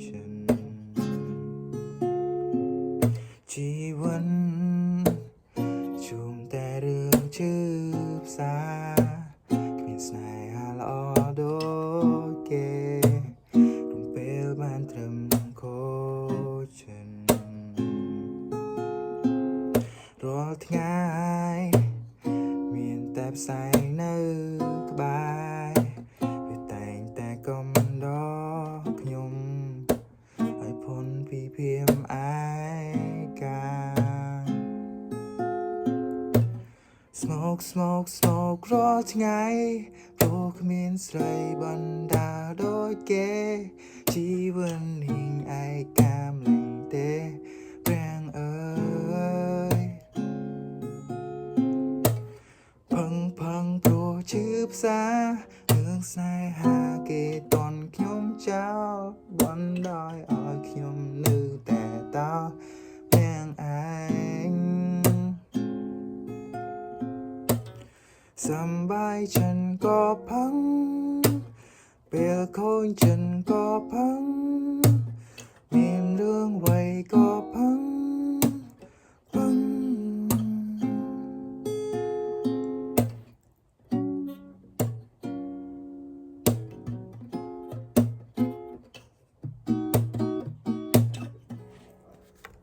ฉันชีวันชุมแต่เรื่องชื่อสาគ្មានស្នេហាល្អដូចគេរំពេលបានត្រឹមខូចចិនរាល់ថ្ងៃមានតែផ្សែងនៅក្បែរវាតែងតែកំដរខ្ញុំឲ្យพ้นពីភាពឯកា smoke រាល់ថ្ងៃព្រោះគ្មានស្រីបណ្ដាដូចគេជីវិតនេះឯកាមលែងទេប្រាំងអើយផឹងព្រោះឈឺផ្សារឿងស្នេហាគេតន់ខ្ញុំចោលបណ្ដោយឲ្យខ្ញុំនៅតែតោប្រាំងឯងសម្បាយចិនក៏ផឹងពេលខូចចិនក៏ផឹងមានរឿងអ្វីក៏ផ